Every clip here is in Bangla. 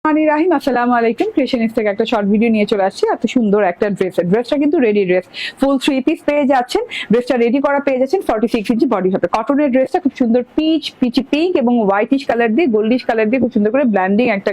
রাহিম, আসসালামু আলাইকুম। ক্রিয়েশনিস্ট থেকে একটা শর্ট ভিডিও নিয়ে চলে আসছি। এত সুন্দর একটা ড্রেসটা কিন্তু রেডি ড্রেস, ফুল 3 পিস পেয়ে যাচ্ছেন। ড্রেসটা রেডি করা পেয়ে যাচ্ছেন। 46 ইঞ্চি বডি হবে। কটনের ড্রেসটা খুব সুন্দর পিচি পিঙ্ক এবং হোয়াইটিশ কালার দিয়ে, গোল্ডিশ কালার দিয়ে খুব সুন্দর করে ব্ল্যান্ডিং একটা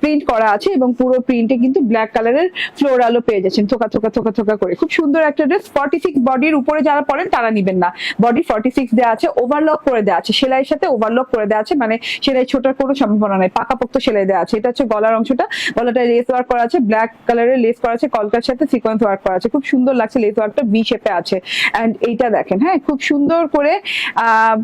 প্রিন্ট করা আছে এবং পুরো প্রিন্টে কিন্তু ব্ল্যাক কালারের ফ্লোরালও পেয়ে যাচ্ছেন, থোকা থোকা থোকা থোকা করে। খুব সুন্দর একটা ড্রেস। 46 বডির উপরে যারা পরেন তারা নিবেন না। বডি 46 দেওয়া আছে, ওভারলক করে দেওয়া আছে, সেলাইয়ের সাথে ওভারলক করে দেওয়া আছে, মানে সেলাই ছোটার কোনো সম্ভাবনা নেই, পাকাপোক্ত সেলাই দেওয়া আছে। এটা হচ্ছে গলার অংশটা, গলাটায় লেস ওয়ার্ক করা আছে, ব্ল্যাক কালারের লেস করা আছে, কলকার সাথে সিকোয়েন্স ওয়ার্ক করা আছে। খুব সুন্দর লাগছে, লেস ওয়ার্কটা ভি শেপে আছে। এন্ড এইটা দেখেন, হ্যাঁ, খুব সুন্দর করে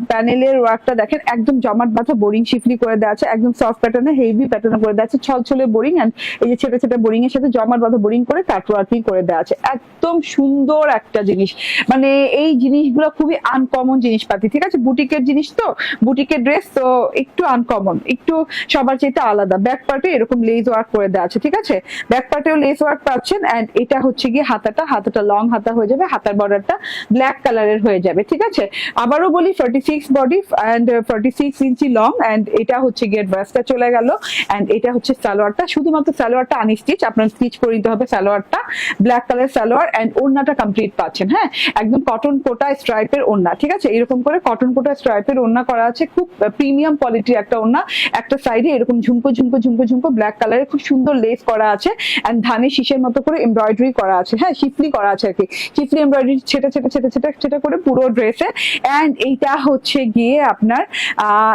প্যানেলের ওয়ার্কটা দেখেন, একদম জমাট বাঁধা বোরিং শিফলি করে দেওয়া আছে, একদম সফট প্যাটার্নে হেভি প্যাটার্ন করে দেওয়া আছে, ছলছলে বোরিং। এন্ড এই যে ছোট ছোট বোরিং এর সাথে জমাট বাঁধা বোরিং করে কাট ওয়ার্কিং করে দেওয়া আছে। একদম সুন্দর একটা জিনিস, মানে এই জিনিসগুলো খুবই আনকমন জিনিসপাতি, ঠিক আছে? বুটিকের জিনিস তো, বুটিকের ড্রেস তো একটু আনকমন, একটু সবার চাইতে আলাদা। ব্যাক পার্টে এরকম লেস ওয়ার্ক করে দেওয়া আছে, ঠিক আছে? ব্যাক পার্টেও লেস ওয়ার্ক পাচ্ছেন। এন্ড এটা হচ্ছে গিয়ে হাতাটা লং হাতা হয়ে যাবে, হাতার বর্ডারটা ব্ল্যাক কালারের হয়ে যাবে, ঠিক আছে? আবারও বলি 46 body and 46 inch long. And এটা হচ্ছে গিয়ে ড্রেসটা চলে গেল। এন্ড এটা হচ্ছে সালোয়ারটা, শুধুমাত্র সালোয়ারটা আনস্টিচ, আপনার স্টিচ করে নিতে হবে সালোয়ারটা। ব্ল্যাক কালার সালোয়ার এন্ড ওড়নাটা কমপ্লিট পাচ্ছেন, হ্যাঁ, একদম কটন কোটা স্ট্রাইপের ওড়না, ঠিক আছে? এরকম করে কটন কোটা স্ট্রাইপের ওড়না করা আছে, খুব প্রিমিয়াম কোয়ালিটির একটা ওড়না। একটা সাইডে এরকম ঝুমকো ঝুমকো ঝুমকো ঝুমকো ব্ল্যাক কালারের খুব সুন্দর লেস করা আছে। এন্ড ধানের শীষের মতো করে এমব্রয়ডারি করা আছে, হ্যাঁ, শিফলি করা আছে আর কি, শিফলি এমব্রয়ডারি ছেটা ছেটা ছেটা ছেটা ছেটা করে পুরো ড্রেসে। এন্ড এইটা হচ্ছে গিয়ে আপনার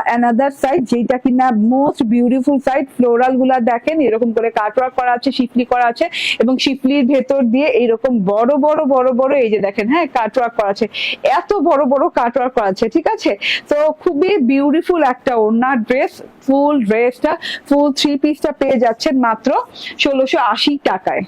অ্যানাদার সাইড, যেটা কিনা মোস্ট বিউটিফুল সাইড। ফ্লোরাল গুলা দেখেন, এরকম করে কাটওয়ার্ক করা আছে, শিফলি করা আছে, এবং শিফলির ভেতর দিয়ে এইরকম বড় বড় বড় বড় এই যে দেখেন, হ্যাঁ, কাটওয়ার্ক করা আছে, এত বড় বড় কাটওয়ার্ক করা আছে, ঠিক আছে? তো খুবই বিউটিফুল একটা ওড়না ড্রেস। ফুল ড্রেসটা, ফুল 3 পিসটা পেয়ে যাচ্ছেন মাত্র 1680 টাকায়।